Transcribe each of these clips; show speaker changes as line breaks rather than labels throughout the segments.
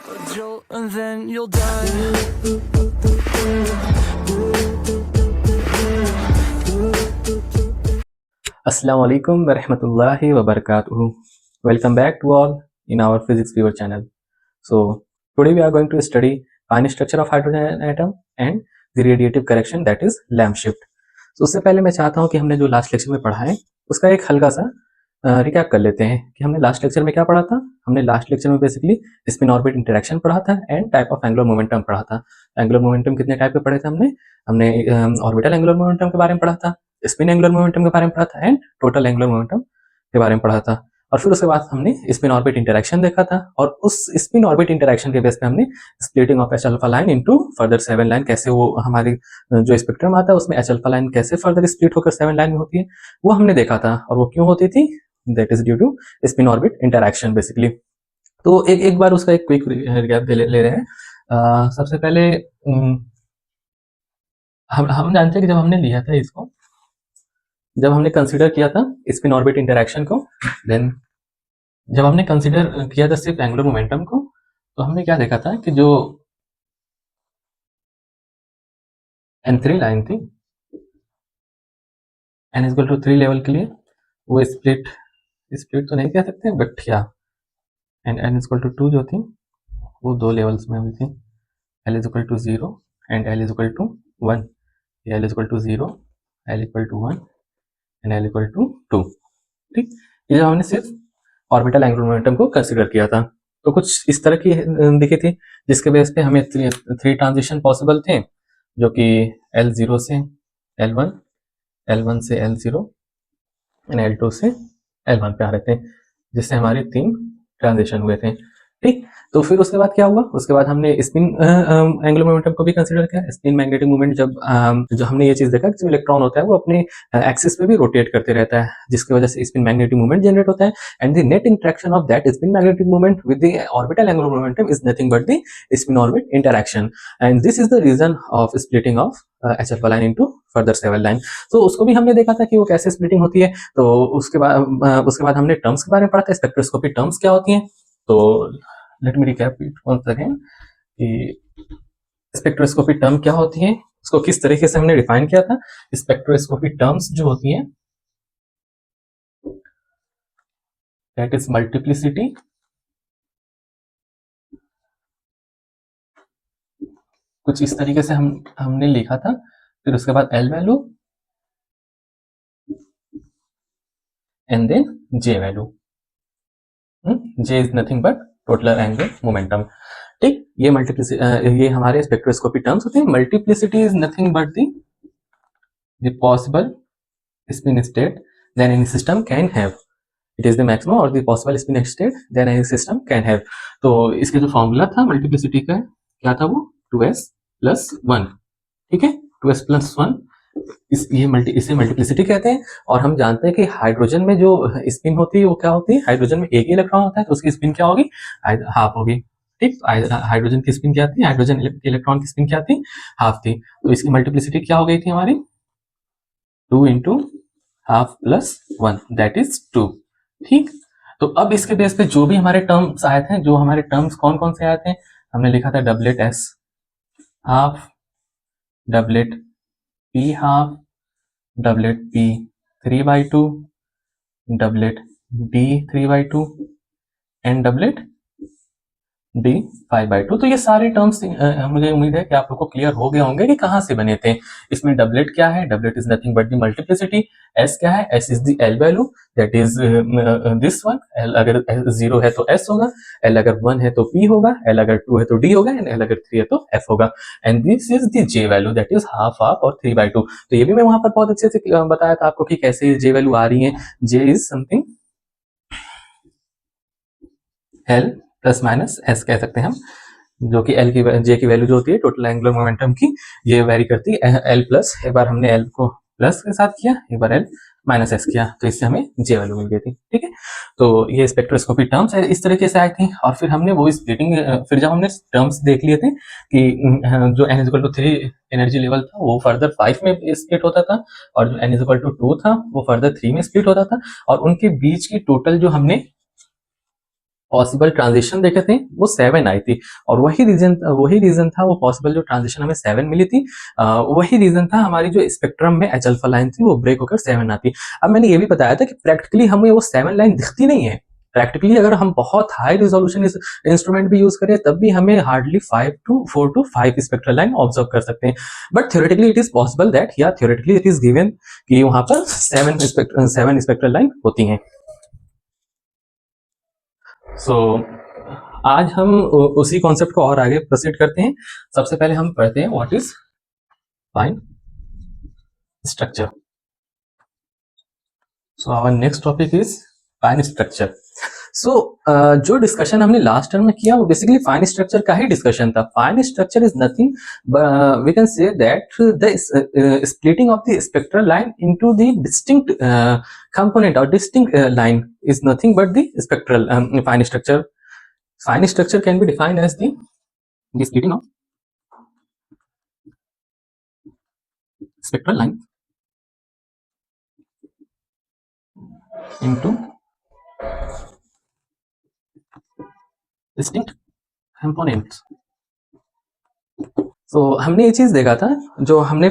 A jolt and then you'll die.
Assalamu alaikum wa rahmatullahi wa barakatuhu. Welcome back to all in our physics viewer channel. So today we are going to study fine structure of hydrogen atom and the radiative correction, that is lamp shift. So उससे पहले मैं चाहता हूं कि हमने जो last lecture में पढ़ा है उसका एक हल्का सा रिकैप कर लेते हैं कि हमने लास्ट लेक्चर में क्या पढ़ा था। हमने लास्ट लेक्चर में बेसिकली स्पिन ऑर्बिट इंटरेक्शन पढ़ा था and type of angular momentum पढ़ा था। एंगुलर मोमेंटम कितने टाइप के पढ़े थे हमने ऑर्बिटल एंगुलर मोमेंटम के बारे में पढ़ा था, स्पिन एंगुलर मोमेंटम के बारे में पढ़ा था एंड टोटल एंगुलर मोमेंटम के बारे में पढ़ा था। और फिर उसके बाद हमने स्पिन ऑर्बिट इंटरेक्शन देखा था और उस स्पिन ऑर्बिट इंटरेक्शन के बेस पे हमने splitting of H alpha line into further 7 line, कैसे वो हमारी जो स्पेक्ट्रम आता है उसमें एच अल्फा लाइन कैसे फर्दर स्प्लिट होकर 7 लाइन में होती है वो हमने देखा था। और वो क्यों होती थी, that is due to spin orbit interaction basically. तो एक बार उसका एक क्विक रिकैप ले रहे हैं। सबसे पहले हम जानते हैं कि जब हमने लिया था इसको, जब हमने कंसीडर किया था स्पिन ऑर्बिट इंटरेक्शन को, देन जब हमने कंसीडर किया था सिर्फ एंगुलर मोमेंटम को, तो हमने क्या देखा था कि जो N3 लाइन थी N इक्वल टू 3 लेवल के लिए वो स्प्लिट तो नहीं कह सकते बट क्या, एंड N इक्वल टू 2 जो थी वो 2 लेवल्स में हुई थी, L is equal to 0 and L is equal to 1, L is equal to 0, L equal to 1 and L equal to 2। ठीक, ये जब हमने सिर्फ ऑर्बिटल एंगुलर मोमेंटम को कंसीडर किया था तो कुछ इस तरह की दिखी थी जिसके बेस पे हमें 3 ट्रांजिशन पॉसिबल थे, जो कि L0 से L1, L1 से L0 एंड L2 से L1 पे आ रहे थे, जिससे हमारे 3 ट्रांजिशन हुए थे। ठीक, तो फिर उसके बाद क्या हुआ, उसके बाद हमने स्पिन एंगुलर मोमेंटम को भी कंसीडर किया। स्पिन मैग्नेटिक मोमेंट जब जो हमने ये चीज देखा कि जो इलेक्ट्रॉन होता है वो अपने एक्सिस पे भी रोटेट करते रहता है, जिसकी वजह से स्पिन मैग्नेटिक मोमेंट जनरेट होता है and the net interaction of that spin magnetic moment with the orbital angular momentum is nothing but the spin orbit interaction and this is the reason of splitting of H alpha line into further 7 line. तो उसको भी हमने देखा था कि वो कैसे splitting होती है। तो उसके बाद हमने टर्म्स के बारे में पढ़ा था, स्पेक्ट्रोस्कोपी टर्म्स क्या होती हैं। तो let me recap it once again कि स्पेक्ट्रोस्कोपी टर्म क्या होती है, उसको किस तरीके से हमने डिफाइन किया था। स्पेक्ट्रोस्कोपी टर्म्स जो होती हैं दैट इज मल्टीप्लिसिटी, कुछ इस तरीके से हमने लिखा था। फिर उसके बाद L value and then J value, J is nothing but total angular momentum. ठीक, ये मल्टीप्लिसिटी ये हमारे स्पेक्ट्रोस्कोपी टर्म्स होते हैं। Multiplicity is nothing but the possible spin state then any system can have, it is the maximum और the possible spin state then any system can have. तो इसके जो फॉर्मूला था मल्टीप्लिसिटी का क्या था, वो 2s प्लस 1। ठीक है, 2s प्लस 1 इसे मल्टीप्लिसिटी कहते हैं। और हम जानते हैं कि हाइड्रोजन में जो स्पिन होती है वो क्या होती है, हाइड्रोजन में एक ही इलेक्ट्रॉन होता है तो उसकी स्पिन क्या होगी, हाफ होगी। ठीक, हाइड्रोजन की स्पिन क्या थी, हाइड्रोजन इलेक्ट्रॉन की स्पिन क्या थी, हाफ थी। तो इसकी मल्टीप्लिसिटी क्या हो गई थी हमारी, 2 into half plus 1 that is 2। ठीक, तो अब इसके बेस पे जो भी हमारे टर्म्स आए थे, जो हमारे टर्म्स कौन कौन से आए थे, हमने लिखा था doublet S half, doublet P half, doublet P 3/2, doublet D 3/2 and doublet D 5/2। तो ये सारे टर्म्स मुझे उम्मीद है कि आप लोग को क्लियर हो गए होंगे कि कहाँ से बने थे। इसमें डबलेट क्या है, doublet is nothing but the multiplicity. S क्या है, S is the L value that is this one. L अगर 0 है तो एस होगा, एल अगर 1 है तो पी होगा, एल अगर 2 है तो डी होगा एंड एल अगर 3 है तो एफ होगा। And this is the J value that is half half और 3/2। तो ये भी मैं वहां पर बहुत अच्छे से बताया था आपको कि कैसे जे वैल्यू आ रही है। J is something L plus minus S कह सकते हैं हम, जो कि एल की जे की वैल्यू जो होती है टोटल एंगुलर मोमेंटम की, ये वेरी करती है एल प्लस। एक बार हमने एल को प्लस के साथ किया, एक बार एल माइनस एस किया, तो इससे हमें जे वैल्यू मिल गई थी। ठीक है, तो ये स्पेक्ट्रोस्कोपी टर्म्स है इस तरीके से आई थी। और फिर हमने वो स्प्लिटिंग, फिर जब हमने टर्म्स देख लिए थे कि जो n equal to 3 energy level था वो फर्दर 5 में स्प्लिट होता था और जो n इक्वल टू 2 था वो फर्दर 3 में स्प्लिट होता था, और उनके बीच की टोटल जो हमने पॉसिबल ट्रांजिशन देखे थे वो 7 आई थी, और वही रीजन था वो पॉसिबल जो ट्रांजिशन हमें 7 मिली थी, वही रीजन था हमारी जो स्पेक्ट्रम में एच अल्फा लाइन थी वो ब्रेक होकर 7 आती। अब मैंने ये भी बताया था कि प्रैक्टिकली हमें वो 7 लाइन दिखती नहीं है। प्रैक्टिकली अगर हम बहुत हाई रिजोल्यूशन इंस्ट्रूमेंट भी यूज करें तब भी हमें hardly 4 to 5 spectral line observe कर सकते हैं, but theoretically it is possible that, या थ्योरेटिकली इट इज गिवन कि वहां पर 7 स्पेक्ट्रल लाइन होती हैं। सो आज हम उसी कॉन्सेप्ट को और आगे प्रोसीड करते हैं। सबसे पहले हम पढ़ते हैं what is fine structure. So our next topic is fine structure. So जो डिस्कशन हमने लास्ट टर्म में किया वो बेसिकली फाइन स्ट्रक्चर का ही डिस्कशन था। Fine structure is nothing, we can say that the splitting of the spectral line into the distinct component और distinct line is nothing but the spectral fine structure. Fine structure can be defined as the splitting of spectral line into distinct components. तो हमने ये चीज देखा था, जो हमने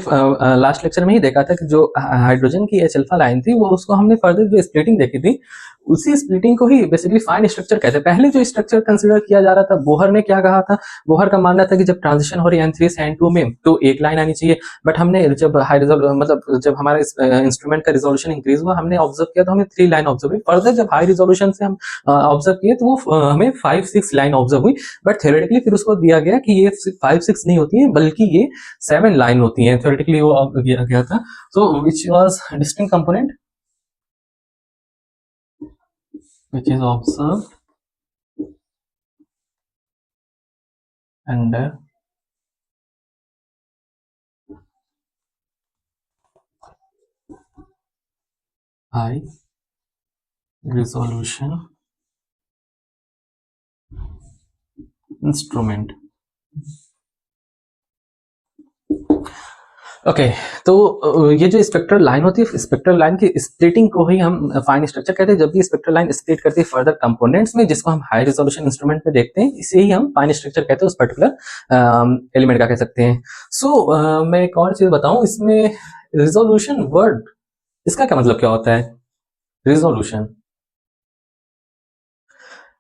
last lecture में ही देखा था कि जो हाइड्रोजन की एच अल्फा लाइन थी वो उसको हमने फर्दर जो स्प्लिटिंग देखी थी उसी स्प्लिटिंग को ही बेसिकली फाइन स्ट्रक्चर कहते हैं। पहले जो स्ट्रक्चर कंसीडर किया जा रहा था, बोहर ने क्या कहा था, बोहर का मानना था कि जब ट्रांजिशन हो रही है N3 से N2 में तो एक लाइन आनी चाहिए, बट हमने जब हाई मतलब जब हमारा इंस्ट्रूमेंट का रिजोल्यूशन इंक्रीज हुआ हमने ऑब्जर्व किया तो हमें 3 लाइन ऑब्जर्व हुई। फर्दर जब हाई रिजोल्यूशन से हम ऑब्जर्व किए तो वो हमें 5-6 लाइन ऑब्जर्व हुई, बट थ्योरेटिकली फिर उसको दिया गया कि ये 5-6 नहीं होती है बल्कि ये 7 लाइन होती है। थ्योरेटिकली वो दिया गया था। So which was distinct component which is observed under high resolution instrument. Okay तो ये जो स्पेक्ट्रल लाइन होती है, स्पेक्ट्रल लाइन की स्प्लिटिंग को ही हम फाइन स्ट्रक्चर कहते हैं। जब भी स्पेक्ट्रल लाइन स्प्लिट करती है फर्दर कंपोनेंट्स में जिसको हम हाई रिजोल्यूशन इंस्ट्रूमेंट में देखते हैं, इसे ही हम फाइन स्ट्रक्चर कहते हैं, उस पर्टिकुलर एलिमेंट का कह सकते हैं। सो मैं एक और चीज बताऊं, इसमें रिजोल्यूशन वर्ड इसका क्या मतलब क्या होता है? रिजोल्यूशन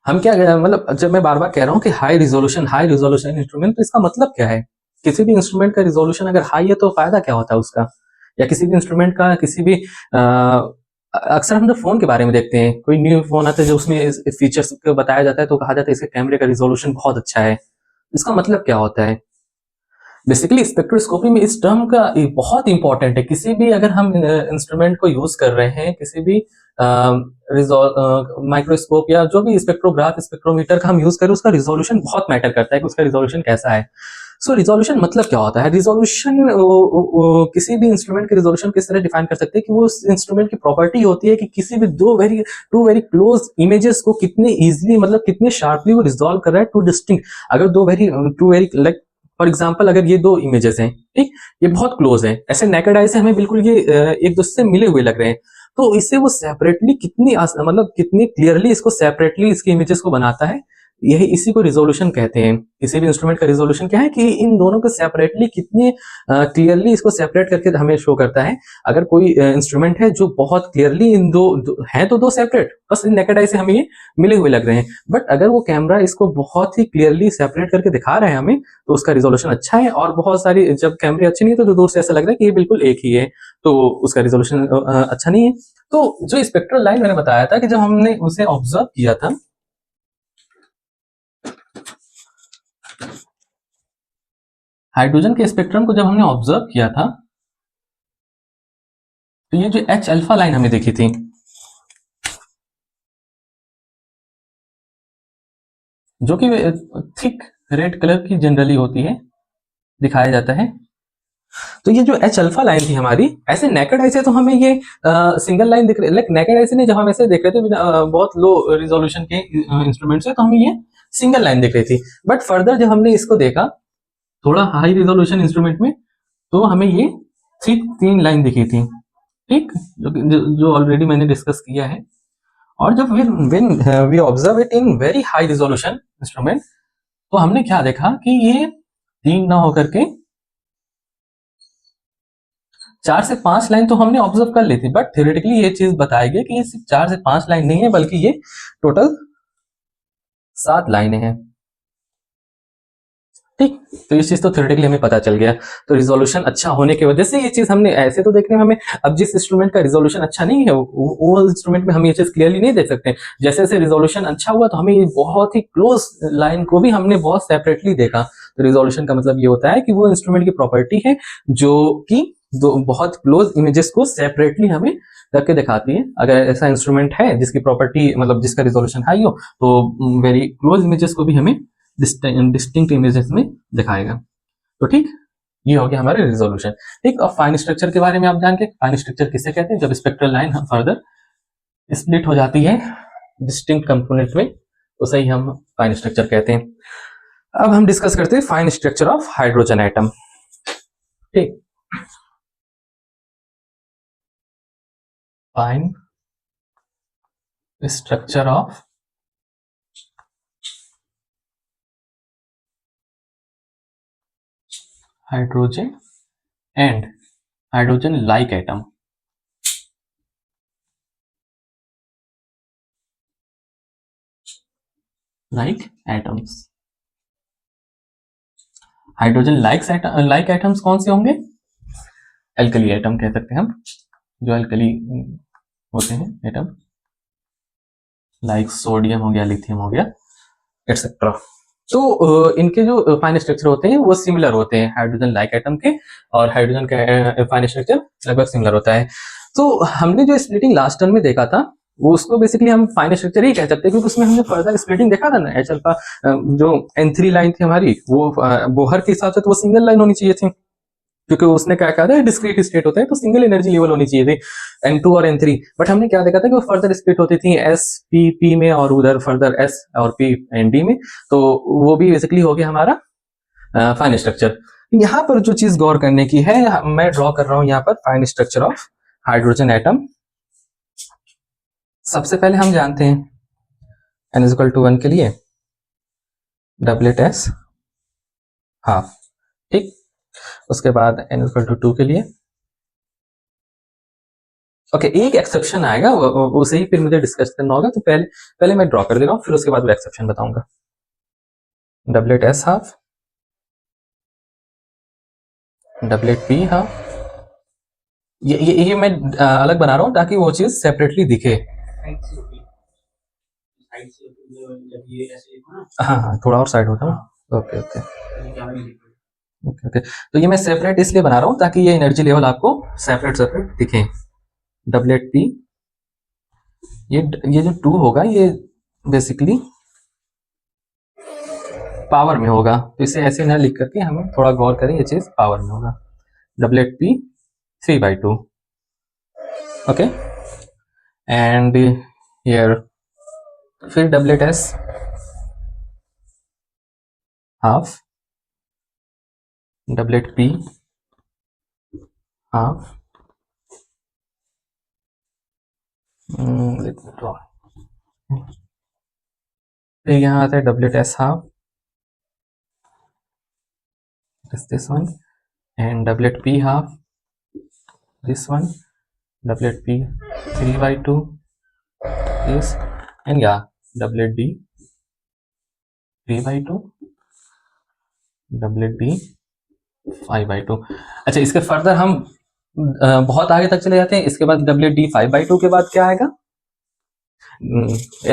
हम क्या मतलब, जब मैं बार बार कह रहा हूँ कि हाई रिजोल्यूशन इंस्ट्रूमेंट, तो इसका मतलब क्या है? किसी भी इंस्ट्रूमेंट का रिजोल्यूशन अगर हाई है तो फायदा क्या होता है उसका, या किसी भी इंस्ट्रूमेंट का किसी भी अक्सर हम जब फोन के बारे में देखते हैं, कोई न्यू फोन आता है जो उसमें फीचर्स को बताया जाता है तो कहा जाता है इसके कैमरे का रिजोल्यूशन बहुत अच्छा है। इसका मतलब क्या होता है? बेसिकली स्पेक्ट्रोस्कोपी में इस टर्म का बहुत इंपॉर्टेंट है। किसी भी अगर हम इंस्ट्रूमेंट को यूज कर रहे हैं, किसी भी माइक्रोस्कोप या जो भी स्पेक्ट्रोग्राफ स्पेक्ट्रोमीटर का हम यूज करें, उसका रिजोल्यूशन बहुत मैटर करता है कि उसका रिजोल्यूशन कैसा है। सो रिजोल्यूशन मतलब क्या होता है? रिजोल्यूशन किसी भी इंस्ट्रूमेंट के रिजोल्यूशन किस तरह डिफाइन कर सकते हैं कि वो उस इंस्ट्रूमेंट की प्रॉपर्टी होती है कि किसी भी टू वेरी क्लोज इमेजेस को कितने इजीली, मतलब कितने शार्पली वो रिजोल्व कर रहा है टू डिस्टिंक्ट। अगर two very like for example अगर ये 2 इमेजेस हैं, ठीक, ये बहुत क्लोज हैं, ऐसे नेकेड आई से हमें बिल्कुल ये एक दूसरे से मिले हुए लग रहे हैं, तो इससे वो सेपरेटली मतलब कितनी क्लियरली इसको सेपरेटली इसके इमेजेस को बनाता है, यही इसी को रिजोल्यूशन कहते हैं। किसी भी इंस्ट्रूमेंट का रिजोल्यूशन क्या है कि इन दोनों को सेपरेटली कितने क्लियरली इसको सेपरेट करके हमें शो करता है। अगर कोई इंस्ट्रूमेंट है जो बहुत क्लियरली इन दो हैं तो 2 सेपरेट, बस नेकेड आई से हमें ये मिले हुए लग रहे हैं, बट अगर वो कैमरा इसको बहुत ही क्लियरली सेपरेट करके दिखा रहा है हमें तो उसका रिजोल्यूशन अच्छा है। और बहुत सारी जब कैमरे अच्छे नहीं है तो दूर से ऐसा लग रहा है कि ये बिल्कुल एक ही है, तो उसका रिजोल्यूशन अच्छा नहीं है। तो जो स्पेक्ट्रल लाइन मैंने बताया था कि जब हमने उसे ऑब्जर्व किया था, हाइड्रोजन के स्पेक्ट्रम को जब हमने ऑब्जर्व किया था तो ये जो एच अल्फा लाइन हमें देखी थी, जो कि थिक रेड कलर की जनरली होती है, दिखाया जाता है, तो ये जो एच अल्फा लाइन थी हमारी, ऐसे नेकेड आई से तो हमें ये सिंगल लाइन दिख रही है, लाइक नेकेड आई से नहीं, जब हम ऐसे देख रहे थे बहुत लो रिजोल्यूशन के इंस्ट्रूमेंट से, तो हमें ये सिंगल लाइन दिख रही थी। बट फर्दर जब हमने इसको देखा थोड़ा हाई रिजोल्यूशन इंस्ट्रूमेंट में, तो हमें ये 3 लाइन दिखी थी, ठीक, जो ऑलरेडी मैंने डिस्कस किया है। और जब when we observe it in very high resolution instrument, तो हमने क्या देखा कि ये 3 ना होकर के 4 से 5 लाइन तो हमने ऑब्जर्व कर ली थी, बट थ्योरेटिकली ये चीज बताएगी कि ये सिर्फ 4 से 5 लाइन नहीं है, बल्कि ये टोटल 7 लाइनें हैं। ठीक, तो ये चीज तो थ्योरेटिकली हमें पता चल गया। तो रिजोल्यूशन अच्छा होने की वजह से ये चीज हमने ऐसे तो देखने में हमें, अब जिस इंस्ट्रूमेंट का रिजोल्यूशन अच्छा नहीं है वो इंस्ट्रूमेंट में हम ये चीज क्लियरली नहीं देख सकते। जैसे जैसे रिजोल्यूशन अच्छा हुआ तो हमें ये बहुत ही क्लोज लाइन को भी हमने बहुत सेपरेटली देखा। तो रिजोल्यूशन का मतलब ये होता है कि वो इंस्ट्रूमेंट की प्रॉपर्टी है जो कि दो बहुत क्लोज इमेजेस को सेपरेटली हमें करके दिखाती है। अगर ऐसा इंस्ट्रूमेंट है जिसकी प्रॉपर्टी मतलब जिसका रिजोल्यूशन हाई हो, तो वेरी क्लोज इमेजेस को भी हमें डिस्टिंक्ट इमेजेस में दिखाएगा। तो ठीक, ये हो गया हमारे रिजोल्यूशन। ठीक, अब फाइन स्ट्रक्चर के बारे में आप जान के, फाइन स्ट्रक्चर किसे कहते हैं? जब स्पेक्ट्रल लाइन फर्दर स्प्लिट हो जाती है डिस्टिंक्ट कंपोनेंट में, तो सही हम फाइन स्ट्रक्चर कहते हैं। अब हम डिस्कस करते हैं fine structure of hydrogen atom. ठीक, fine structure of hydrogen and hydrogen like atom. Like atoms, hydrogen like atoms कौन से होंगे? एल्कली एटम कह सकते हैं हम, जो एल्कली होते हैं एटम, लाइक सोडियम हो गया, लिथियम हो गया, एटसेट्रा। तो इनके जो फाइन स्ट्रक्चर होते हैं वो सिमिलर होते हैं हाइड्रोजन लाइक एटम के, और हाइड्रोजन का फाइन स्ट्रक्चर लगभग सिमिलर होता है। तो हमने जो स्प्लिटिंग लास्ट टर्म में देखा था वो उसको बेसिकली हम फाइन स्ट्रक्चर ही कह सकते हैं, क्योंकि उसमें हमने फर्दर स्प्लिटिंग देखा था ना। एच अल्फा जो N3 लाइन थी हमारी, वो बोहर के हिसाब से तो वो सिंगल लाइन होनी चाहिए थी, क्योंकि उसने क्या कहा था डिस्क्रीट स्टेट होता है तो सिंगल एनर्जी लेवल होनी चाहिए थी N2 और N3। बट हमने क्या देखा था कि वो फर्दर स्प्लिट होती थी S P P में, और उधर फर्दर S और P एंड D में। तो वो भी बेसिकली हो गया हमारा फाइन स्ट्रक्चर। यहाँ पर जो चीज गौर करने की है, मैं ड्रॉ कर रहा हूं यहाँ पर fine structure of hydrogen atom. सबसे पहले हम जानते हैं n=1 के लिए डबलेट S हाफ। ठीक, उसके बाद n=2 के लिए, ओके एक एक्सेप्शन आएगा, उसे ही फिर मुझे डिस्कस करना होगा। तो पहले मैं ड्रॉ कर दे रहा हूँ, फिर उसके बाद वो एक्सेप्शन बताऊंगा। Doublet S half, doublet P half. ये मैं अलग बना रहा हूँ ताकि वो चीज सेपरेटली दिखे। हाँ हाँ, थोड़ा और साइड होता है। Okay okay okay okay. तो ये मैं सेपरेट इसलिए बना रहा हूँ ताकि ये एनर्जी लेवल आपको सेपरेट सेपरेट दिखे। डबलेट P, ये जो 2 होगा ये बेसिकली पावर में होगा, तो इसे ऐसे ना लिख करके हमें थोड़ा गौर करें, ये चीज पावर में होगा। Doublet P 3/2, okay. And here फिर doublet S half, doublet P half, फिर यहाँ आता है doublet S half, this one, and doublet P half, this one, doublet P 3/2, this, and yeah, doublet D 3/2, doublet D 5/2। अच्छा, इसके further हम बहुत आगे तक चले जाते हैं। इसके बाद डबलेट D 5/2 के बाद क्या आएगा?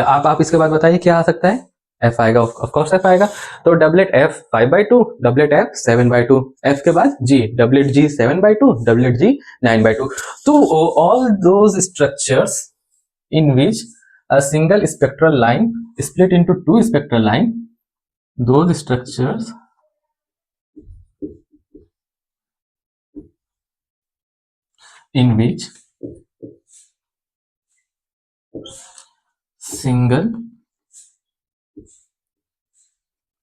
आप इसके बाद बताइए क्या आ सकता है? F आएगा, ऑफ कोर्स F आएगा। तो doublet F 5/2, doublet F 7/2, F के बाद G, doublet G 7/2, doublet G 9/2। तो all those structures in which a single spectral line split into 2 spectral line, those structures in which single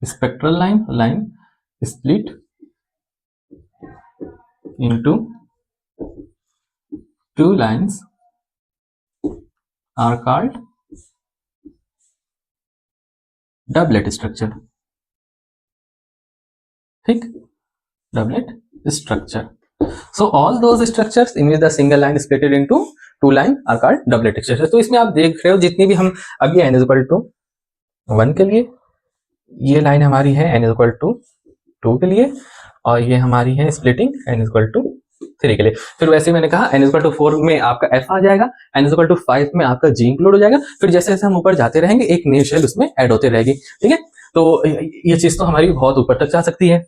spectral line split into 2 lines are called doublet structure, ठीक, doublet structure. So all those structures in which the single line is split into two line are called doublet structure. तो इसमें आप देख रहे हो जितनी भी हम अभी n इक्वल टू 1 के लिए ये लाइन हमारी है n इक्वल टू 2 के लिए, और ये हमारी है स्प्लिटिंग n इक्वल टू 3 के लिए। फिर वैसे मैंने कहा n इक्वल टू 4 में आपका f आ जाएगा, n इक्वल टू 5 में आपका g इंक्लूड हो जाएगा। फिर जैसे जैसे हम ऊपर जाते रहेंगे एक नई शेल उसमें ऐड होती रहेगी, ठीक है। तो ये चीज तो हमारी बहुत ऊपर तक जा सकती है।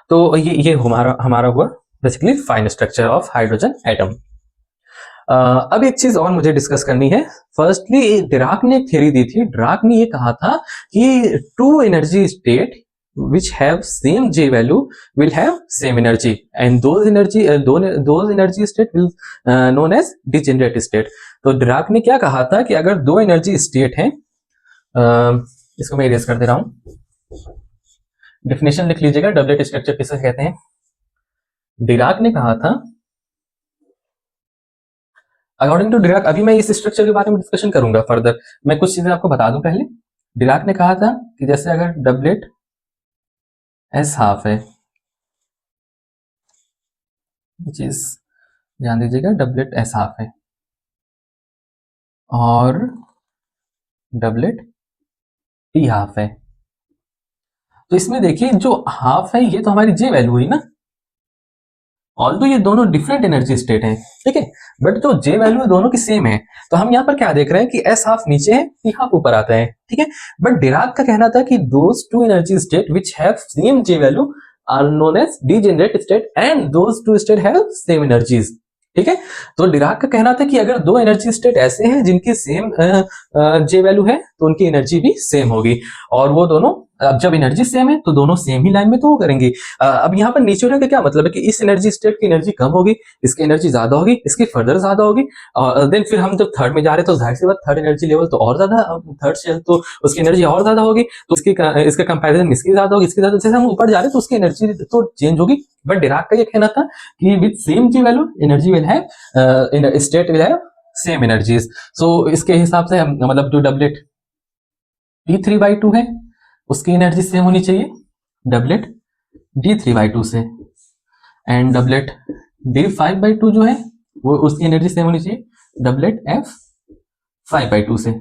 तो ये हमारा हुआ basically fine structure of hydrogen atom. अब एक चीज और मुझे डिस्कस करनी है। फर्स्टली डिराक ने एक थ्योरी दी थी। डिराक ने ये कहा था कि two energy state which have same J value will have same energy and those energy state will known as degenerate state। तो डिराक ने क्या कहा था कि अगर दो एनर्जी स्टेट हैं, इसको मैं इरेज कर दे रहा हूं, डेफिनेशन लिख लीजिएगा डबलेट स्ट्रक्चर किसे कहते हैं। डिराक ने कहा था, अकॉर्डिंग टू डिराक, अभी मैं इस स्ट्रक्चर के बारे में डिस्कशन करूंगा फर्दर, मैं कुछ चीजें आपको बता दूं पहले। डिराक ने कहा था कि जैसे अगर डबलेट एस हाफ है, चीज ध्यान दीजिएगा, डबलेट एस हाफ है और डबलेट टी हाफ है, तो इसमें देखिए जो हाफ है ये तो हमारी जे वैल्यू हुई ना, ऑल्दो ये दोनों डिफरेंट एनर्जी स्टेट हैं, ठीक है, बट जो जे वैल्यू दोनों की सेम है। तो हम यहाँ पर क्या देख रहे हैं कि एस हाफ नीचे है, टी हाफ ऊपर आता है, ठीक है। बट डिराक का कहना था कि those two energy state which have same J value are known as degenerate state and those two state have same energies, ठीक है। तो डिराक का कहना था कि अगर दो एनर्जी स्टेट ऐसे हैं जिनकी सेम जे वैल्यू है तो उनकी एनर्जी भी सेम होगी, और वो दोनों अब जब एनर्जी सेम है तो दोनों सेम ही लाइन में तो वो करेंगे। अब यहाँ पर नीचे होने का क्या मतलब है कि इस एनर्जी स्टेट की एनर्जी कम होगी, इसकी एनर्जी ज्यादा होगी, इसकी फर्दर ज्यादा होगी, और देन फिर हम जब थर्ड में जा रहे हैं तो जाहिर सी बात थर्ड एनर्जी लेवल तो और ज्यादा, थर्ड सेल तो उसकी एनर्जी और ज्यादा होगी, तो इसका कंपैरिजन इसकी ज्यादा होगी, इसकी ज्यादा, जैसे हम ऊपर जा रहे हैं तो उसकी एनर्जी तो चेंज होगी। बट डिराक का ये कहना था कि with same G value energy will have state will have same energies. So इसके हिसाब से हम मतलब जो डबलेट T3/2 है उसकी एनर्जी सेम होनी चाहिए डबलेट D3/2 से, एंड डबलेट D5/2 जो है वो उसकी एनर्जी सेम होनी चाहिए डबलेट F5/2 से,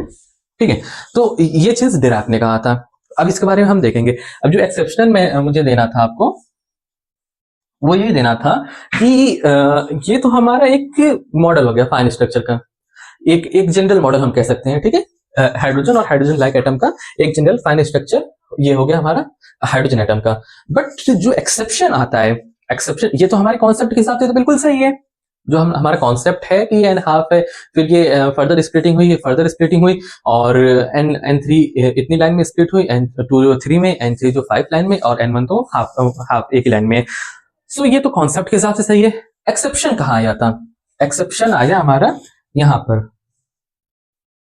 ठीक है। तो ये चीज डिराक ने कहा था। अब इसके बारे में हम देखेंगे। अब जो एक्सेप्शन में मुझे देना था आपको वो ये देना था कि ये तो हमारा एक मॉडल हो गया फाइन स्ट्रक्चर का, एक जनरल मॉडल हम कह सकते हैं, ठीक है। हाइड्रोजन और हाइड्रोजन लाइक एटम का एक जनरल फाइन स्ट्रक्चर ये हो गया हमारा हाइड्रोजन एटम का। बट जो एक्सेप्शन आता है, एक्सेप्शन ये तो हमारे कॉन्सेप्ट के हिसाब से तो बिल्कुल सही है, जो हमारा कॉन्सेप्ट है कि n हाफ है, फिर ये फर्दर स्प्लिटिंग हुई, ये फर्दर स्प्लिटिंग हुई, और n3 इतनी लाइन में स्प्लिट हुई, n2 3 में, n3 जो 5 लाइन में, और n1 तो हाफ एक लाइन में। सो ये तो कॉन्सेप्ट के हिसाब से सही है। एक्सेप्शन कहाँ आया था? एक्सेप्शन आया हमारा यहाँ पर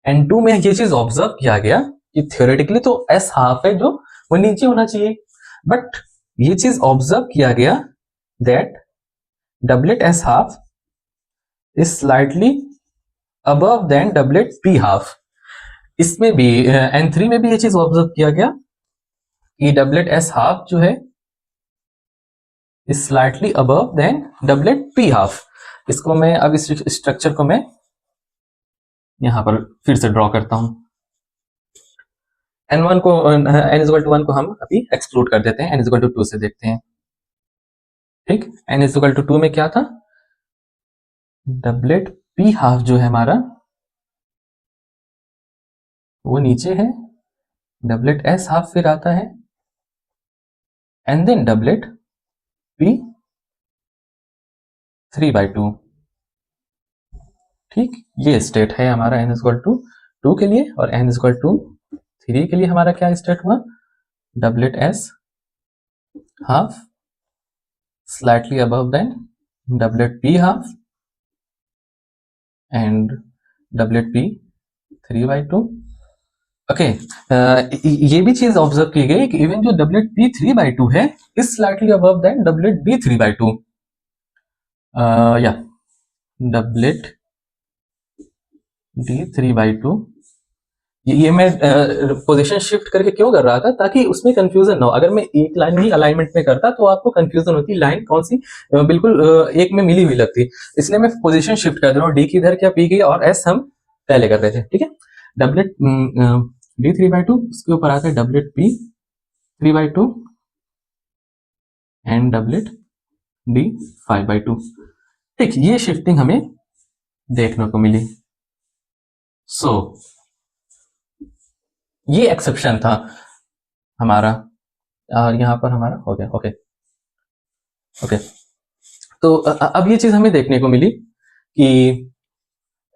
n2 में। ये चीज ऑब्जर्व किया गया कि थ्योरेटिकली तो s हाफ है जो वो नीचे होना चाहिए, बट ये चीज ऑब्जर्व किया गया that doublet s half is slightly above than doublet p half. इसमें भी n3 में भी ये चीज ऑब्जर्व किया गया कि डबलेट s हाफ जो है is slightly above than doublet p half. इसको मैं अब इस स्ट्रक्चर को मैं यहां पर फिर से ड्रॉ करता हूं। n1 को n=1 को हम अभी एक्सक्लूड कर देते हैं, n=2 से देखते हैं, ठीक। n=2 में क्या था? डबलेट p हाफ जो है हमारा वो नीचे है, डबलेट s हाफ फिर आता है, एंड देन डबलेट p 3/2, ठीक। ये स्टेट है हमारा n=2 के लिए, और n=3 के लिए हमारा क्या स्टेट हुआ? Doublet s half slightly above than doublet p half and doublet p 3/2। Okay, ये भी चीज ऑब्जर्व की गई कि इवन जो डबलेट p 3/2 है is slightly above than doublet d 3/2। या डबलेट d 3/2 ये मैं पोजीशन शिफ्ट करके क्यों कर रहा था, ताकि उसमें कंफ्यूजन ना हो। अगर मैं एक लाइन ही अलाइनमेंट में करता तो आपको कंफ्यूजन होती, लाइन कौन सी बिल्कुल एक में मिली हुई लगती। इसलिए मैं पोजीशन शिफ्ट कर रहा हूँ, डी की इधर क्या, पी की, और एस हम पहले कर रहे थे, ठीक है। डबलेट डी 3/2, उसके ऊपर आता है doublet P 3/2 and doublet D 5/2। ठीक, ये शिफ्टिंग हमें देखने को मिली। सो ये एक्सेप्शन था हमारा, और यहां पर हमारा हो गया। ओके ओके, तो अब ये चीज हमें देखने को मिली कि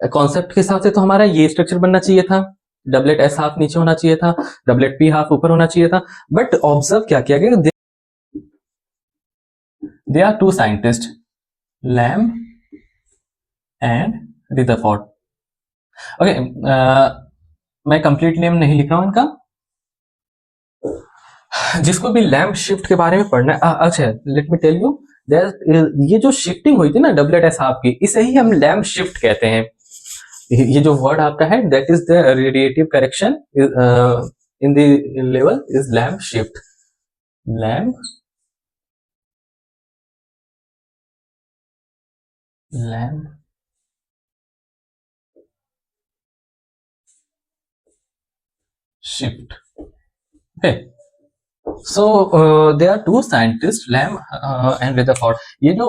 कॉन्सेप्ट के हिसाब से तो हमारा ये स्ट्रक्चर बनना चाहिए था, डबलेट एस हाफ नीचे होना चाहिए था, डबलेट पी हाफ ऊपर होना चाहिए था। बट ऑब्जर्व क्या किया गया, they are two scientist, Lamb and Rutherford. Okay, मैं कंप्लीट नेम नहीं लिख रहा हूं इनका, जिसको भी लैम्प शिफ्ट के बारे में पढ़ना है। अच्छा, लेट मी टेल यू, ये जो शिफ्टिंग हुई थी ना डबलेट एस हाफ की, इसे ही हम लैम्प शिफ्ट कहते हैं। ये जो वर्ड आपका है, that is the radiative correction in the level is Lamb shift. Lamb shift. Okay, so they are two scientist, Lamb and Rutherford. ये जो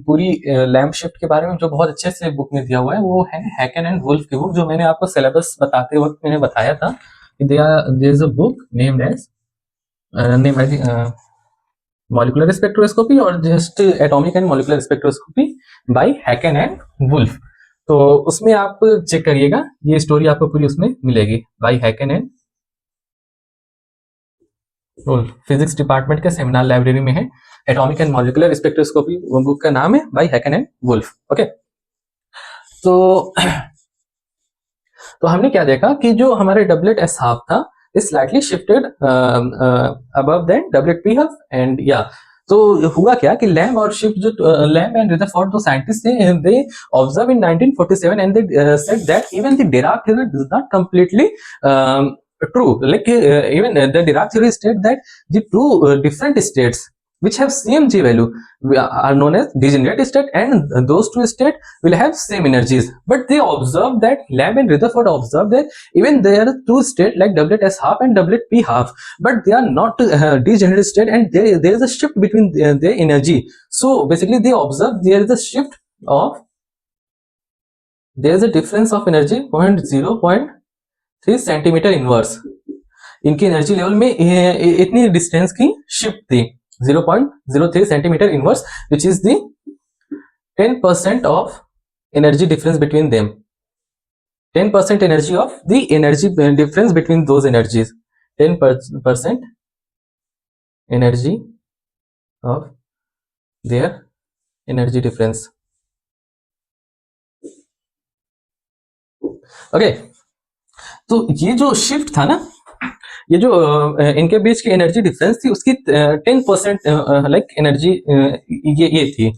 पूरी लैम्प शिफ्ट के बारे में जो बहुत अच्छे से बुक में दिया हुआ है, वो है हैकेन एंड वुल्फ की बुक, जो मैंने आपको सिलेबस बताते वक्त मैंने बताया था कि there is a book named as molecular spectroscopy और just atomic and molecular spectroscopy by Haken and Wolf. तो उसमें आप चेक करिएगा, ये स्टोरी आपको पूरी उसमें मिलेगी, by Haken and Wolf. Physics department के सेमिनार लाइब्रेरी में है, एटॉमिक एंड मॉलिक्यूलर स्पेक्ट्रोस्कोपी, वो बुक का नाम है, by Haken and Wolf. Okay, तो हमने क्या देखा कि जो हमारे डबलेट एस हाफ था is slightly shifted above than doublet P half and या। तो हुआ क्या कि लैम्ब और शिफ्ट जो लैम्ब एंड रिदरफोर्ड दो साइंटिस्ट थे, they observe in 1947 and they said that even the Dirac theory does not completely true, like even the Dirac theory states that the two different states which have same G value are known as degenerate state, and those two states will have same energies. But they observe that, Lamb and Rutherford observe that even there are two states like doublet S half and doublet P half, but they are not degenerate state, and there is a shift between their energy. So basically they observe there is a shift of, there is a difference of energy 0.3 centimetre inverse. इनकी energy level में इतनी distance की shift थी, 0.03 centimetre inverse, which is the 10% of energy difference between them. 10% energy of the energy difference between those energies, 10% energy of their energy difference. Okay, तो ये जो shift था ना, ये जो इनके बीच की एनर्जी डिफरेंस थी, उसकी 10% लाइक एनर्जी ये थी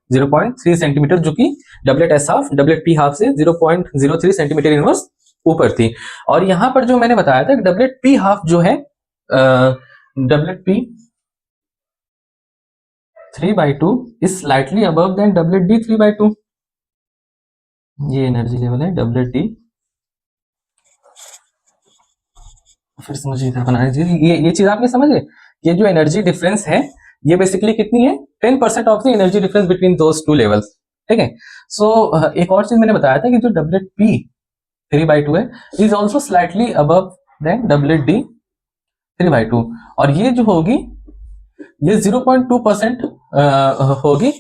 0.3 सेंटीमीटर, जो कि doublet S half doublet P half से 0.03 सेंटीमीटर इनवर्स ऊपर थी। और यहां पर जो मैंने बताया था कि डबलेट पी हाफ जो है, doublet P 3/2 is slightly above than doublet D 3/2। ये एनर्जी लेवल है डबलेट डी, फिर से मुझे इधर बनाना चाहिए। ये चीज आपने समझे, ये जो एनर्जी डिफरेंस है ये बेसिकली कितनी है, 10% of the energy difference between those two levels, ठीक है। सो एक और चीज मैंने बताया था कि जो डबलेट पी 3/2 है, is also slightly above than doublet D 3/2, और ये जो होगी ये 0.2% होगी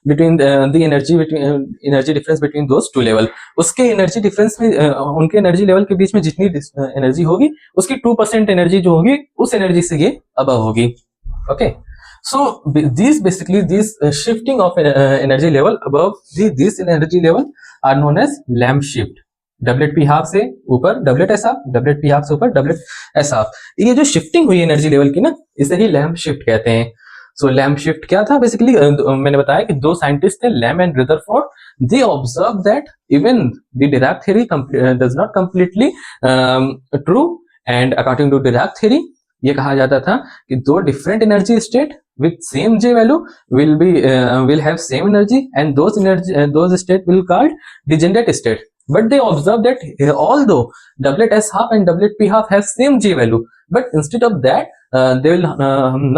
between the energy difference between those two level. उसके एनर्जी डिफरेंस में उनके एनर्जी लेवल के बीच में जितनी एनर्जी होगी, उसकी 2% एनर्जी जो होगी उस एनर्जी से ये अबव होगी। Okay, so this basically this shifting of energy level above this energy level are known as Lamb shift. Doublet P half से ऊपर doublet S half, doublet P half से ऊपर डबलेट एस हाफ। ये जो shifting हुई energy level की ना, इसे ही लैम्प शिफ्ट कहते हैं। सो लैम्प शिफ्ट क्या था बेसिकली, मैंने बताया कि दो साइंटिस्ट थे, Lamb and Rutherford. They observe that even the Dirac theory does not completely true. And according to Dirac theory ये कहा जाता था कि दो different energy state with same J value will have same energy, and those state will called degenerate state. But they observe that although doublet S half and doublet P half have same J value, but instead of that they will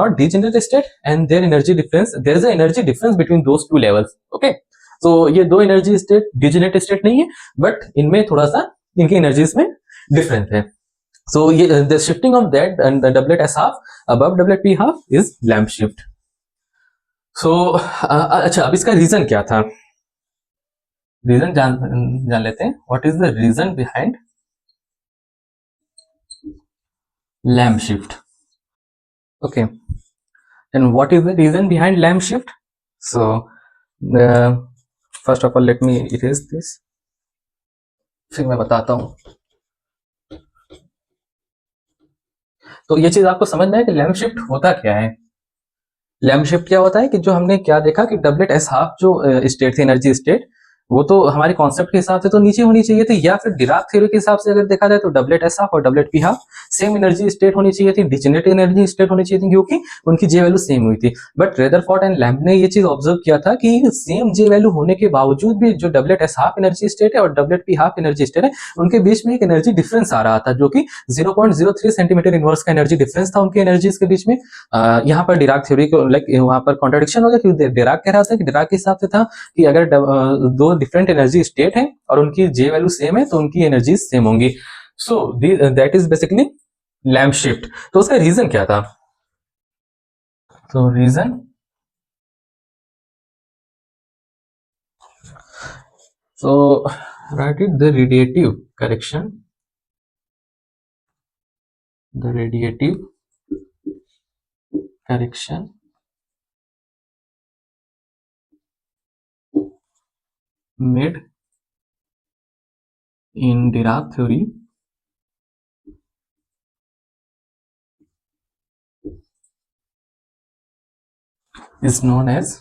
not degenerate state, and their energy difference, there is a energy difference between those two levels. Okay, so ये दो energy state degenerate state नहीं है, but इनमें थोड़ा सा इनकी energies में difference है. So the shifting of that and the doublet S half above doublet P half is lamp shift. So अच्छा, अब इसका रीजन क्या था, रीजन जान लेते हैं. What is the reason behind lamp shift? Okay, and what is the reason behind lamp shift? So first of all let me erase this, फिर मैं बताता हूँ. तो ये चीज आपको समझना है कि लैम्प शिफ्ट होता क्या है. लैम्प शिफ्ट क्या होता है कि जो हमने क्या देखा कि डबलेट एस हाफ जो स्टेट थी, एनर्जी स्टेट, वो तो हमारे कॉन्सेप्ट के हिसाब से तो नीचे होनी चाहिए थी, या फिर डिराक थ्योरी के हिसाब से अगर देखा जाए तो डबलेट एस हाफ और doublet P half same energy state होनी चाहिए थी, डिजेनरेट एनर्जी स्टेट होनी चाहिए थी, क्योंकि उनकी जे वैल्यू सेम हुई थी. बट रदरफोर्ड एंड लैम्प ने ये चीज ऑब्जर्व किया था कि सेम जे वैल्यू होने के बावजूद भी जो doublet S half energy state है और doublet P half energy state है, उनके बीच में एक एनर्जी डिफरेंस आ रहा था, जो कि 0.03 सेंटीमीटर इनवर्स का एनर्जी डिफरेंस था उनकी एनर्जीज के बीच में. यहाँ पर डिराक थ्योरी को लाइक वहां पर कॉन्ट्रडिक्शन हो गया, क्योंकि डिराक कह रहा था कि डिराक के हिसाब से था कि अगर दो डिफरेंट एनर्जी स्टेट है और उनकी जे वैल्यू सेम है तो उनकी एनर्जी सेम होंगी. So that is basically lamp shift. तो उसका रीजन क्या था? तो reason, so write it, the radiative correction made in Dirac theory is known as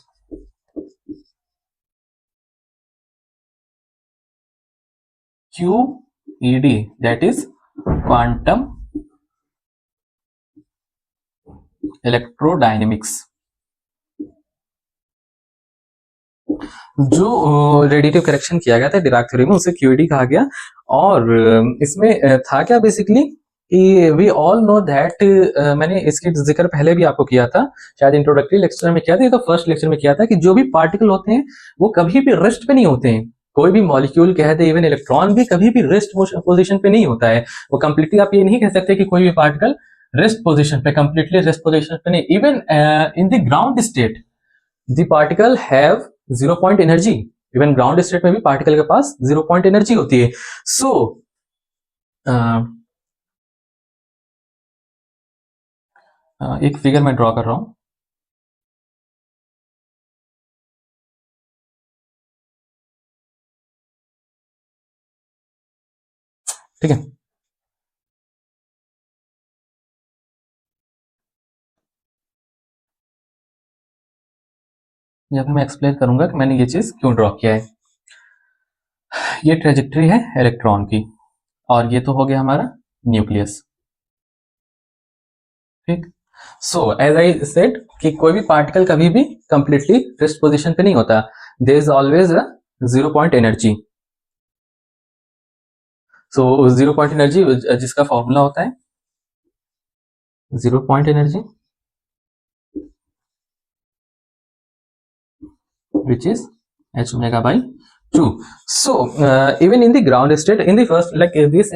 QED, that is quantum electrodynamics. जो रेडिएटिव करेक्शन किया गया था डिराक थ्योरी में उसे क्यूईडी कहा गया. और इसमें था क्या बेसिकली कि वी ऑल नो दैट, मैंने इसके जिक्र पहले भी आपको किया था, शायद इंट्रोडक्टरी लेक्चर में किया था, तो फर्स्ट लेक्चर में किया था कि जो भी पार्टिकल होते हैं वो कभी भी रेस्ट पे नहीं होते हैं. कोई भी मॉलिक्यूल कह दे, इवन इलेक्ट्रॉन भी कभी भी रेस्ट पोजिशन पे नहीं होता है. वो कंप्लीटली आप ये नहीं कह सकते कि कोई भी पार्टिकल रेस्ट पोजिशन पे, कंप्लीटली रेस्ट पोजिशन पे नहीं. Even in the ground state the particle have 0 point energy. Even ground state में भी पार्टिकल के पास 0 पॉइंट एनर्जी होती है. सो एक फिगर मैं ड्रॉ कर रहा हूं. ठीक है, यहाँ पे मैं एक्सप्लेन करूंगा कि मैंने ये चीज क्यों ड्रॉ किया है. ये ट्रेजेक्टरी है इलेक्ट्रॉन की, और ये तो हो गया हमारा न्यूक्लियस. ठीक. सो एज आई सेड कि कोई भी पार्टिकल कभी भी कंप्लीटली रेस्ट पोजीशन पे नहीं होता. There is always a 0 point energy. So 0 point energy जिसका फॉर्मूला होता है 0 point energy which is h omega by 2. So even in the ground state, in the first like this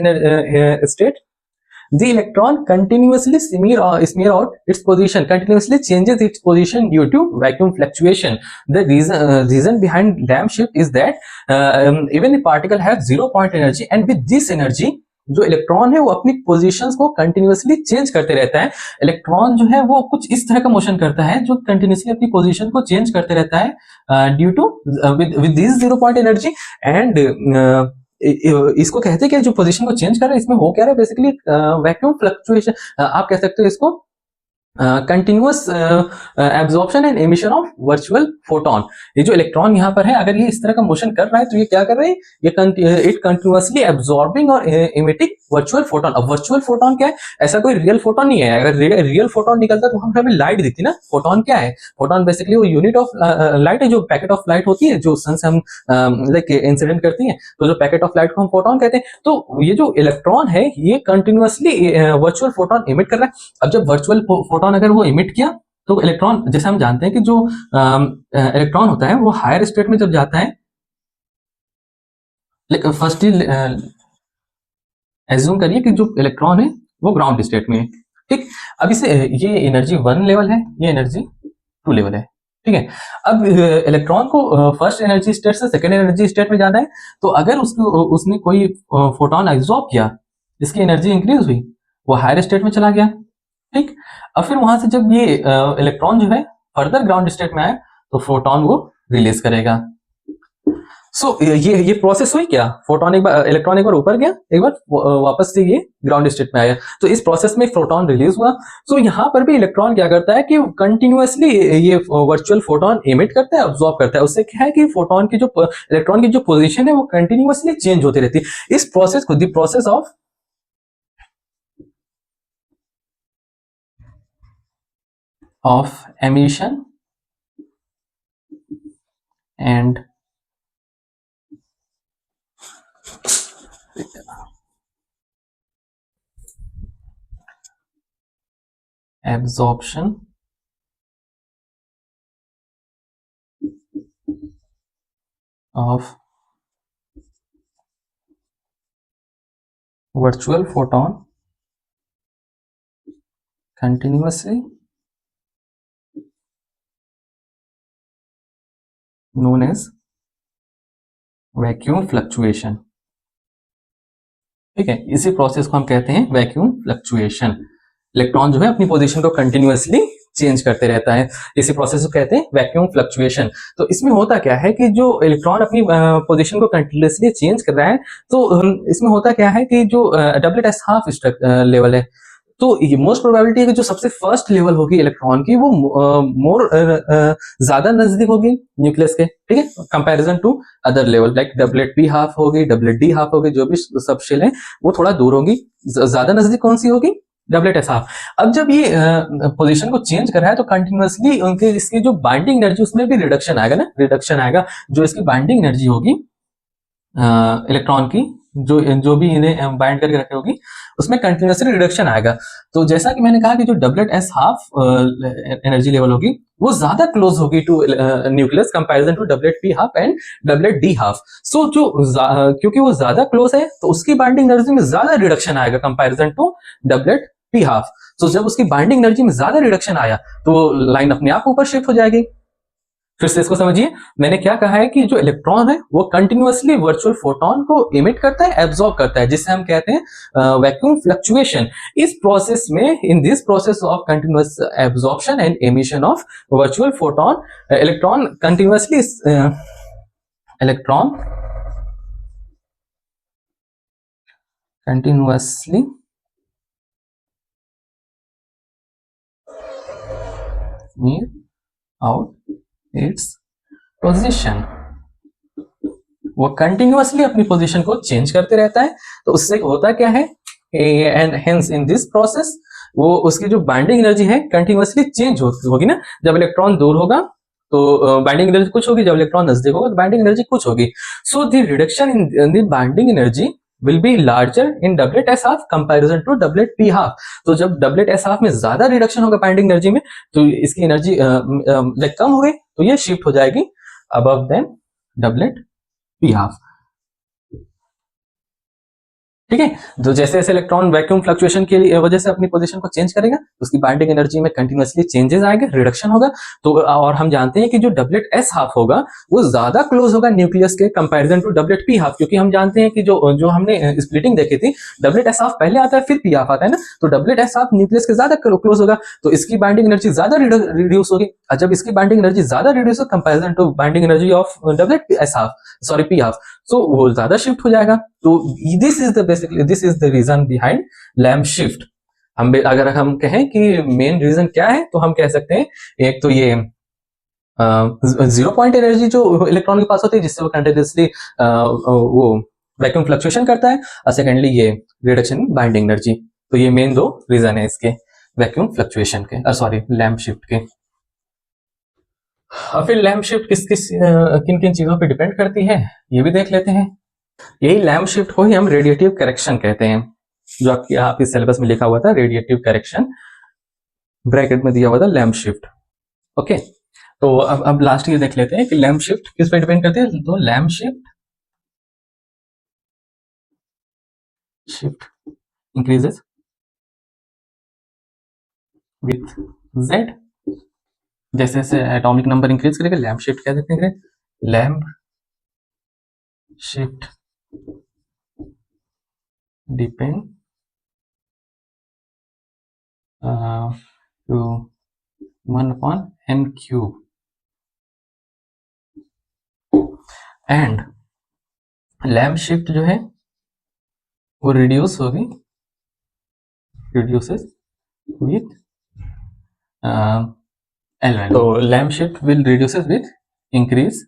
state, the electron continuously smear out its position, continuously changes its position due to vacuum fluctuation. The reason behind lamp shift is that even the particle has 0 point energy, and with this energy जो electron है वो अपनी positions को continuously change करते रहता है. Electron जो है वो कुछ इस तरह का मोशन करता है जो कंटिन्यूअसली अपनी पोजीशन को चेंज करते रहता है due to with this 0 point energy. And इसको कहते हैं कि जो पोजीशन को चेंज कर रहा है इसमें हो क्या रहा है बेसिकली वैक्यूम फ्लक्चुएशन. आप कह सकते हो इसको continuous absorption and emission of virtual photon. ये जो इलेक्ट्रॉन यहाँ पर है, अगर ये इस तरह का मोशन कर रहा है तो ये क्या कर रहे हैं, ये इट कंटिन्यूअसली एब्जॉर्बिंग और इमिटिंग वर्चुअल फोटोन। अब वर्चुअल फोटोन क्या है, ऐसा कोई रियल फोटोन नहीं है। अगर रियल फोटोन निकलता तो हमें लाइट दिखती ना। फोटोन क्या है, फोटोन बेसिकली वो यूनिट ऑफ लाइट है, जो पैकेट ऑफ लाइट होती है जो सन से हम लाइक इंसिडेंट करती है, तो जो पैकेट ऑफ लाइट को हम फोटोन कहते हैं। तो ये जो इलेक्ट्रॉन है ये कंटिन्यूअसली वर्चुअल फोटोन इमिट कर रहा है। अब जब वर्चुअल फोटोन अगर वो इमिट किया तो इलेक्ट्रॉन, जैसे हम जानते हैं कि जो इलेक्ट्रॉन होता है वो हायर स्टेट में जब जाता है, फर्स्ट एज्यूम करिए कि जो इलेक्ट्रॉन है वो ग्राउंड स्टेट में है, ठीक। अब इसे ये एनर्जी 1 लेवल है, ये एनर्जी 2 लेवल है, ठीक है। अब इलेक्ट्रॉन को फर्स्ट एनर्जी स्टेट से सेकेंड एनर्जी स्टेट में जाना है, तो अगर उसने कोई फोटोन एब्जॉर्ब किया, इसकी एनर्जी इंक्रीज हुई, वो हायर स्टेट में चला गया, ठीक। अब फिर वहां से जब ये इलेक्ट्रॉन जो है फर्दर ग्राउंड स्टेट में आए तो फोटोन वो रिलीज करेगा। सो ये प्रोसेस हुई क्या, फोटोन एक बार, इलेक्ट्रॉन एक बार ऊपर गया, एक बार वापस से ये ग्राउंड स्टेट में आया, तो इस प्रोसेस में फोटोन रिलीज हुआ। सो यहाँ पर भी इलेक्ट्रॉन क्या करता है कि कंटिन्यूअसली ये वर्चुअल फोटोन एमिट करता है, ऑब्जॉर्ब करता है। उससे क्या है कि फोटोन की जो इलेक्ट्रॉन की जो पोजीशन है वो कंटिन्यूअसली चेंज होती रहती है। इस प्रोसेस को the process of emission and absorption of virtual photon continuously known as vacuum fluctuation, ठीक है। इसी प्रोसेस को हम कहते हैं वैक्यूम फ्लक्चुएशन। इलेक्ट्रॉन जो है अपनी पोजीशन को कंटिन्यूअसली चेंज करते रहता है, इसी प्रोसेस को कहते हैं वैक्यूम फ्लक्चुएशन। तो इसमें होता क्या है कि जो इलेक्ट्रॉन अपनी पोजीशन को कंटिन्यूअसली चेंज कर रहा है, तो इसमें होता क्या है कि जो डबलेट एस हाफ लेवल है, तो ये मोस्ट प्रोबेबिलिटी है कि जो सबसे फर्स्ट लेवल होगी इलेक्ट्रॉन की वो ज्यादा नजदीक होगी न्यूक्लियस के, ठीक है, comparison to other level like doublet P half होगी, डबलेट डी हाफ होगी, जो भी सब शेल है वो थोड़ा दूर होगी। ज्यादा नजदीक कौन सी होगी, डबलेट एस हाफ। अब जब ये पोजीशन को चेंज कर रहा है तो कंटिन्यूअसली उनके इसकी जो बाइंडिंग एनर्जी उसमें भी रिडक्शन आएगा ना, रिडक्शन आएगा। जो इसकी बाइंडिंग एनर्जी होगी इलेक्ट्रॉन की, जो भी इन्हें बाइंड करके रखे होगी, उसमें कंटिन्यूअसली रिडक्शन आएगा। तो जैसा कि मैंने कहा कि जो doublet S half energy level होगी वो ज्यादा क्लोज होगी to nucleus comparison to doublet P half and doublet D half. So जो क्योंकि वो ज्यादा क्लोज है तो उसकी बाइंडिंग एनर्जी में ज्यादा रिडक्शन आएगा comparison to doublet P half. तो जब उसकी बाइंडिंग एनर्जी में ज्यादा रिडक्शन आया तो लाइन अपने आप ऊपर शिफ्ट हो जाएगी। फिर से इसको समझिए, मैंने क्या कहा है कि जो इलेक्ट्रॉन है वो कंटिन्यूअसली वर्चुअल फोटोन को इमिट करता है, एब्जॉर्ब करता है, जिसे हम कहते हैं वैक्यूम फ्लक्चुएशन। इस प्रोसेस में, in this process of continuous absorption and emission of virtual photon, electron continuously move out its position, वो कंटिन्यूअसली अपनी पोजीशन को चेंज करते रहता है। तो उससे होता क्या है, and hence in this process वो उसकी जो बाइंडिंग एनर्जी है कंटिन्यूअसली चेंज होगी ना। जब इलेक्ट्रॉन दूर होगा तो बाइंडिंग एनर्जी कुछ होगी, जब इलेक्ट्रॉन नजदीक होगा तो बाइंडिंग एनर्जी कुछ होगी। So the reduction in the binding energy will be larger in doublet S half comparison to doublet P half। तो जब doublet S half में ज्यादा रिडक्शन होगा बाइंडिंग एनर्जी में तो इसकी एनर्जी लाइक कम हो गई, तो ये शिफ्ट हो जाएगी above than doublet P half, ठीक है। तो जैसे जैसे इलेक्ट्रॉन वैक्यूम फ्लक्चुएशन की वजह से अपनी पोजीशन को चेंज करेगा तो उसकी बाइंडिंग एनर्जी में कंटिन्यूअसली चेंजेस आएंगे, रिडक्शन होगा। तो और हम जानते हैं कि जो डबलेट एस हाफ होगा वो ज्यादा क्लोज होगा न्यूक्लियस के comparison to doublet P half, क्योंकि हम जानते हैं कि जो हमने स्प्लिटिंग देखी थी, डबलेट एस हाफ पहले आता है फिर पी हाफ आता है ना। तो डबलेट एस हाफ न्यूक्लियस के ज्यादा क्लोज होगा तो इसकी बाइंडिंग एनर्जी ज्यादा रिड्यूस होगी, और जब इसकी बाइंडिंग एनर्जी ज्यादा रिड्यूस हो comparison to binding energy of doublet S half, sorry P half, so वो ज्यादा शिफ्ट हो जाएगा। तो this is the reason behind Lamb shift. अगर हम कहें कि मेन रीजन क्या है तो हम कह सकते हैं एक तो ये 0 पॉइंट एनर्जी जो इलेक्ट्रॉन के पास होती है जिससे वो कंटिन्यूसली वो वैक्यूम फ्लक्चुएशन करता है, और सेकेंडली ये रिडक्शन इन बाइंडिंग एनर्जी। तो ये मेन दो रीजन है इसके वैक्यूम फ्लक्चुएशन के, सॉरी लैम्प शिफ्ट के। और फिर लैम्प शिफ्ट किन किन चीजों पे डिपेंड करती है ये भी देख लेते हैं। यही लैम्प शिफ्ट को ही हम रेडिएटिव करेक्शन कहते हैं, जो आपके सिलेबस में लिखा हुआ था, रेडिएटिव करेक्शन ब्रैकेट में दिया हुआ था लैम्प शिफ्ट। ओके, तो अब लास्ट ये देख लेते हैं कि लैम्प शिफ्ट किस पे डिपेंड करते हैं। तो Lamb shift increases with z, जैसे जैसे एटॉमिक नंबर इंक्रीज करेगा लैम्प शिफ्ट क्या देखते हैं, Lamb shift depend to 1/n³ and Lamb shift जो है वो रिड्यूसेस विथ L value. तो Lamb shift will reduces with increase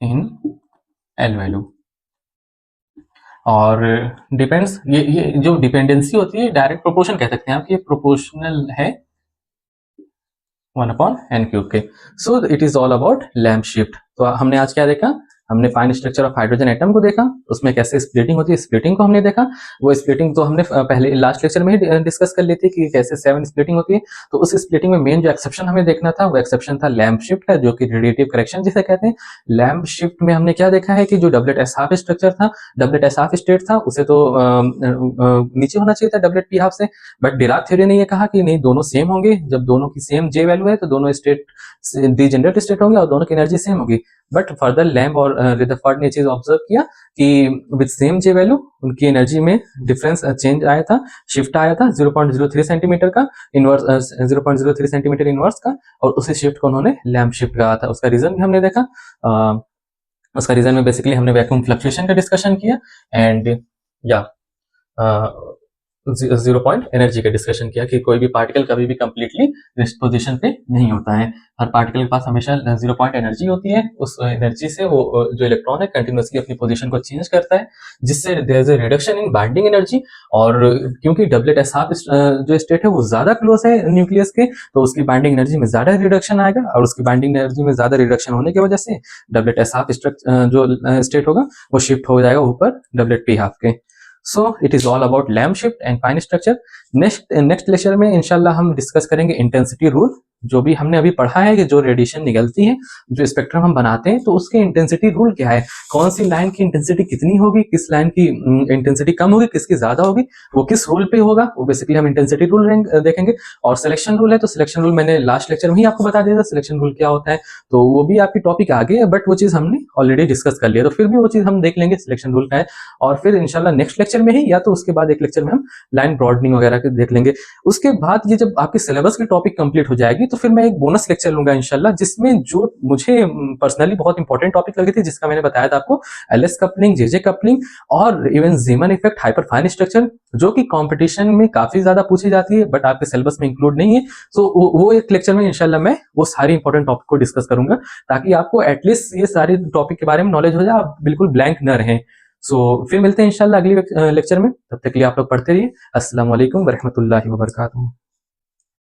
in L value. और डिपेंड्स, ये जो डिपेंडेंसी होती है डायरेक्ट प्रोपोर्शन कह सकते हैं आप, ये प्रोपोर्शनल है 1/n³ के। So it is all about lamp shift. तो हमने आज क्या देखा, हमने fine structure of hydrogen atom को देखा, उसमें कैसे स्प्लिटिंग होती है, स्प्लिटिंग को हमने देखा। वो स्प्लिटिंग तो हमने पहले लास्ट लेक्चर में ही डिस्कस कर ली थी कि कैसे 7 स्प्लिटिंग होती है। तो उस स्प्लिटिंग में मेन जो एक्सेप्शन हमें देखना था वो एक्सेप्शन था लैम्प शिफ्ट का, जो कि रेडिएटिव करेक्शन जिसे कहते हैं। लैम्प शिफ्ट में हमने क्या देखा है कि जो डबलेट एस हाफ स्ट्रक्चर था, डबलेट एस हाफ स्टेट था, उसे तो नीचे होना चाहिए था डबलेट पी हाफ से, बट डिराक थ्योरी ने ये कहा कि नहीं, दोनों सेम होंगे। जब दोनों की सेम जे वैल्यू है तो दोनों स्टेट डिजेनरेट स्टेट होंगे और दोनों की एनर्जी सेम होगी। बट फर्दर लैम्प और रिदरफोर्ड ने चीज ऑब्जर्व किया कि विद सेम जे वैल्यू उनकी एनर्जी में डिफरेंस चेंज आया था, शिफ्ट आया था 0.03 सेंटीमीटर का इनवर्स, 0.03 सेंटीमीटर इनवर्स का, और उसी शिफ्ट को उन्होंने लैम्प शिफ्ट कहा था। उसका रीजन भी हमने देखा। उसका रीजन में बेसिकली हमने वैक्यूम फ्लक्चुएशन का डिस्कशन किया एंड या 0 पॉइंट एनर्जी का डिस्कशन किया कि कोई भी पार्टिकल कभी भी कंप्लीटली रेस्ट पोजीशन पे नहीं होता है। हर पार्टिकल के पास हमेशा 0 पॉइंट एनर्जी होती है। उस एनर्जी से वो जो इलेक्ट्रॉन है कंटिन्यूसली अपनी पोजीशन को चेंज करता है, जिससे there is a reduction in binding energy. और क्योंकि डबलेट एस हाफ जो स्टेट है वो ज्यादा क्लोज है न्यूक्लियस के, तो उसकी बाइंडिंग एनर्जी में ज्यादा रिडक्शन आएगा, और उसकी बाइंडिंग एनर्जी में ज्यादा रिडक्शन होने की वजह से डबलेट एस हाफ जो स्टेट होगा वो शिफ्ट हो जाएगा ऊपर डबलेट पी हाफ के। So it is all about lamp shift and fine structure. Next lecture में इंशाल्लाह हम डिस्कस करेंगे इंटेंसिटी रूल। जो भी हमने अभी पढ़ा है कि जो रेडिएशन निकलती है, जो स्पेक्ट्रम हम बनाते हैं, तो उसके इंटेंसिटी रूल क्या है, कौन सी लाइन की इंटेंसिटी कितनी होगी, किस लाइन की इंटेंसिटी कम होगी, किसकी ज्यादा होगी, वो किस रूल पे होगा, वो बेसिकली हम इंटेंसिटी रूल देखेंगे। और सिलेक्शन रूल है, तो सिलेक्शन रूल मैंने लास्ट लेक्चर में ही आपको बता दिया था सिलेक्शन रूल क्या होता है, तो वो भी आपकी टॉपिक आगे है, बट वो चीज हमने ऑलरेडी डिस्कस कर लिया, तो फिर भी वो चीज हम देख लेंगे सिलेक्शन रूल का है। और फिर इंशाल्लाह नेक्स्ट लेक्चर में ही, या तो उसके बाद एक लेक्चर में हम लाइन ब्रॉडनिंग वगैरह के देख लेंगे। उसके बाद ये जब आपके सिलेबस की टॉपिक कंप्लीट हो जाएगी तो फिर मैं एक बोनस लेक्चर लूंगा इंशाल्लाह, जिसमें जो मुझे पर्सनली बहुत इंपॉर्टेंट टॉपिक लगी थी, जिसका मैंने बताया था आपको, एलएस कपलिंग, जेजे कपलिंग और even जीमन effect, hyper fine structure, जो कि कंपटीशन में काफी ज्यादा पूछी जाती है बट आपके सिलेबस में इंक्लूड नहीं है। सो वो एक लेक्चर में इंशाल्लाह मैं वो सारी इंपॉर्टेंट टॉपिक को डिस्कस करूंगा, ताकि आपको एटलीस्ट ये सारे टॉपिक के बारे में नॉलेज हो जाए, आप बिल्कुल ब्लैंक न रहें। सो फिर मिलते हैं इंशाल्लाह अगली लेक्चर में, तब तक के लिए आप लोग पढ़ते रहिए। अस्सलाम वालेकुम व रहमतुल्लाहि व बरकातुहू।